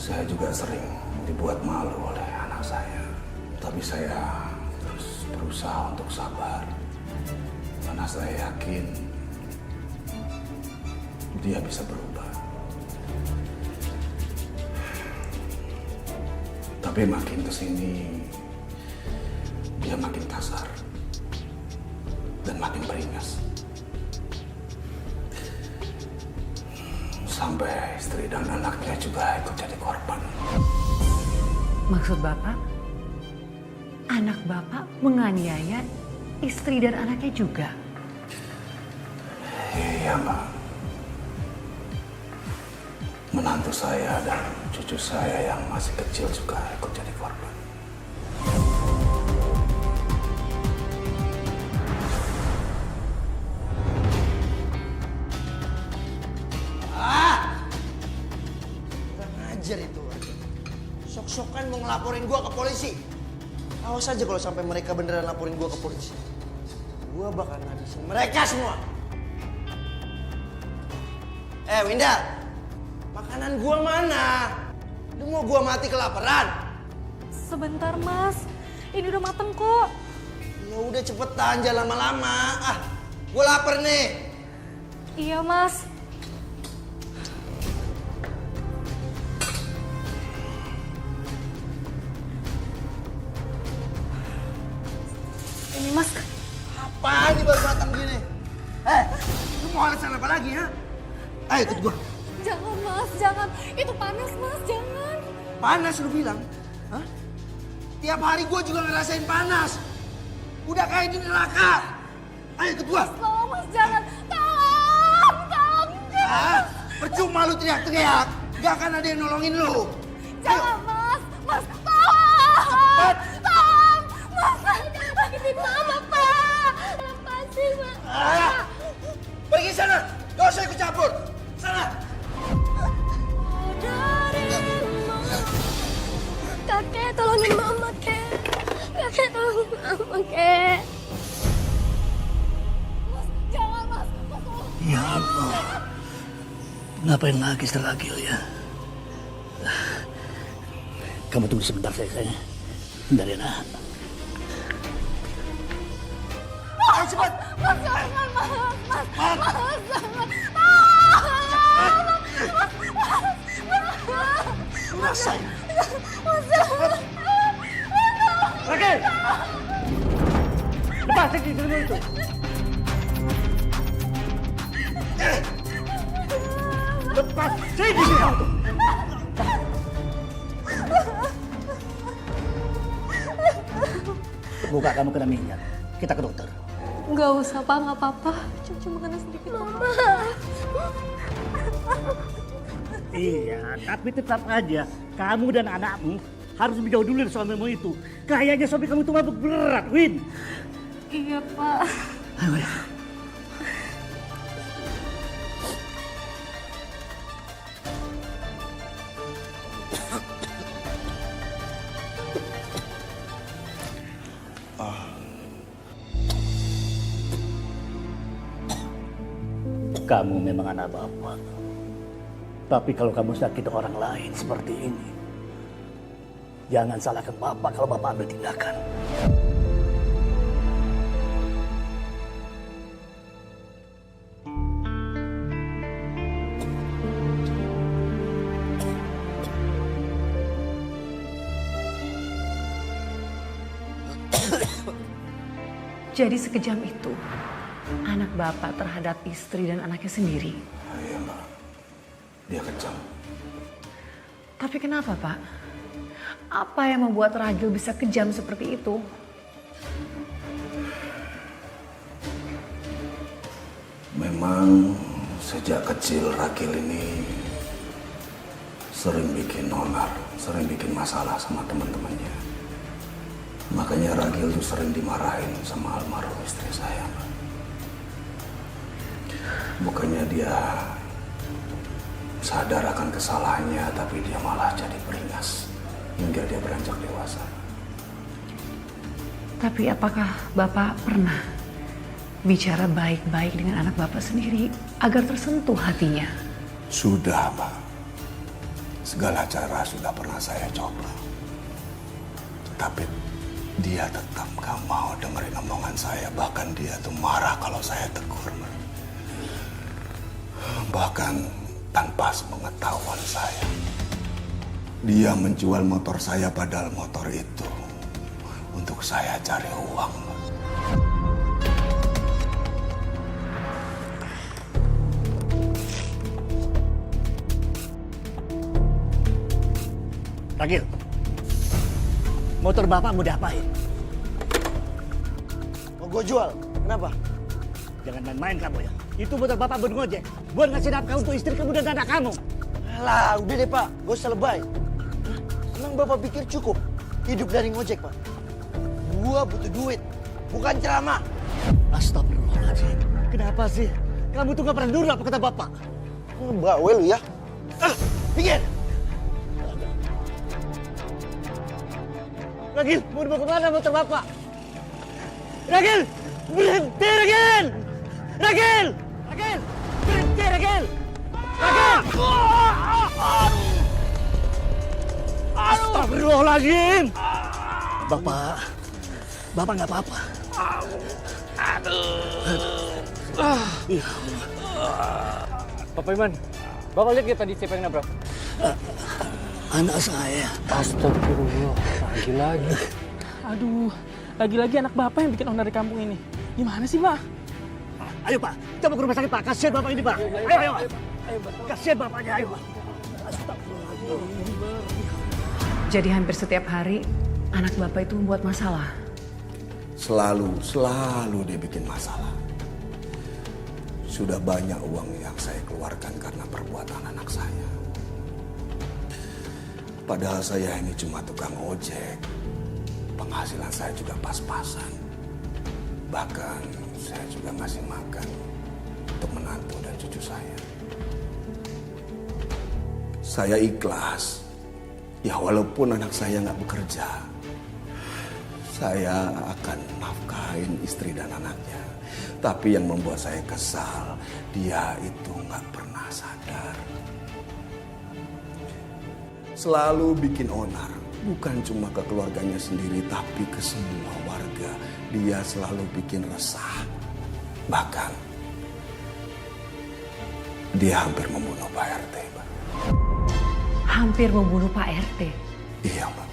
Saya juga sering dibuat malu oleh anak saya. Tapi saya terus berusaha untuk sabar. Karena saya yakin dia bisa berubah. Tapi makin kesini, dia makin kasar. Dan makin beringas. Sampai istri dan anaknya juga ikut jadi korban. Maksud Bapak? Anak Bapak menganiaya istri dan anaknya juga? Iya, Mbak. Menantu saya dan cucu saya yang masih kecil juga ikut jadi korban. Ajar itu. Sok-sokan mau ngelaporin gua ke polisi. Awas aja kalau sampai mereka beneran laporin gua ke polisi. Gua bakal ngabisin mereka semua. Winda, makanan gua mana? Lu mau gua mati kelaparan? Sebentar Mas, ini udah mateng kok. Ya udah cepetan, jangan lama-lama. Gua lapar nih. Iya Mas. Ini Mas. Apaan nih baru matang gini? Lu mau alasan apa lagi ya? Ayo ikut gua. Jangan Mas, jangan. Itu panas Mas, jangan. Panas lu bilang? Hah? Tiap hari gua juga ngerasain panas. Udah kayak di neraka. Ayo ikut gua. Tolong Mas, jangan. Tolong. Percuma lu teriak-teriak. Gak akan ada yang nolongin lu. Jangan Mas, Mas tolong. Cepet. Tolong. Mas, jangan sakitin Mama, Pak. Lepasin, Mas. Pergi sana. Gak usah ikut campur. Sana. Kakek, tolongin Mama, Kek. Kakek, tolongin Mama, Kek. Mas, jangan, Mas. Mas, tolong. Ya Allah, ngapain lagi Ragil ya? Kamu tunggu sebentar saya. Bentar ya nak. Ayo cepat. Mas, jangan, Mas. Mas, jangan. Rasain. Ragil! Lepas lagi dulu itu. Lepas sini kamu tuh. Muka kamu kena minyak. Kita ke dokter. Nggak usah, Pak. Nggak apa-apa. Cuma kena sedikit. Mama. Iya, tapi tetap aja kamu dan anakmu harus menjauh dulu dari suamimu itu. Kayaknya suami kamu itu mabuk berat, Win. Iya, Pak. Ayo, ya. Kamu memang anak bapak. Tapi kalau kamu sakit orang lain seperti ini, jangan salahkan bapak kalau bapak ambil tindakan. Jadi sekejam itu anak Bapak terhadap istri dan anaknya sendiri. Iya, Mbak. Dia kejam. Tapi kenapa, Pak? Apa yang membuat Ragil bisa kejam seperti itu? Memang sejak kecil Ragil ini sering bikin onar, sering bikin masalah sama teman-temannya. Makanya Ragil tuh sering dimarahin sama almarhum istri saya, Mbak. Bukannya dia sadar akan kesalahannya, tapi dia malah jadi beringas hingga dia beranjak dewasa. Tapi apakah Bapak pernah bicara baik-baik dengan anak Bapak sendiri agar tersentuh hatinya? Sudah, Mbak. Segala cara sudah pernah saya coba. Tapi dia tetap gak mau dengerin omongan saya. Bahkan dia tuh marah kalau saya tegur. Bahkan tanpa sepengetahuan saya. Dia menjual motor saya, padahal motor itu untuk saya cari uang. Ragil, motor bapak mau diapain? Mau gue jual. Kenapa? Jangan main-main kamu ya. Itu motor bapak buat ngojek. Buat ngasih nafkah untuk istri kamu dan anak kamu. Alah, udah deh Pak. Gak usah lebay. Emang Bapak pikir cukup hidup dari ngojek, Pak? Gua butuh duit, bukan ceramah. Astagfirullahaladzim. Kenapa sih? Kamu tuh gak pernah nurut apa kata bapak? Ngebawel lu ya. Pikir. Ragil, mau dibawa kemana motor bapak? Ragil! Berhenti, Ragil! Ragil! Ragil! Berhenti, Ragil! Ragil! Astagfirullahaladzim! Bapak nggak apa-apa. Bapak Iman, Bapak lihat ya tadi siapa yang nabrak? Anak saya. Astagfirullah, lagi-lagi. Aduh, lagi-lagi anak Bapak yang bikin onar di kampung ini. Gimana sih, Pak? Ayo Pak, kita mau ke rumah sakit Pak. Kasihan Bapak ini Pak. Ayo. Kasihan Bapaknya, ayo Pak. Jadi hampir setiap hari anak Bapak itu membuat masalah. Selalu dia bikin masalah. Sudah banyak uang yang saya keluarkan karena perbuatan anak saya. Padahal saya ini cuma tukang ojek. Penghasilan saya juga pas-pasan. Bahkan saya juga ngasih makan untuk menantu dan cucu saya. Saya ikhlas. Ya walaupun anak saya nggak bekerja, saya akan nafkahin istri dan anaknya. Tapi yang membuat saya kesal, dia itu nggak pernah sadar. Selalu bikin onar, bukan cuma ke keluarganya sendiri, tapi ke semua warga. Dia selalu bikin resah. Bahkan, dia hampir membunuh Pak RT, Mbak. Hampir membunuh Pak RT. Iya, Mbak.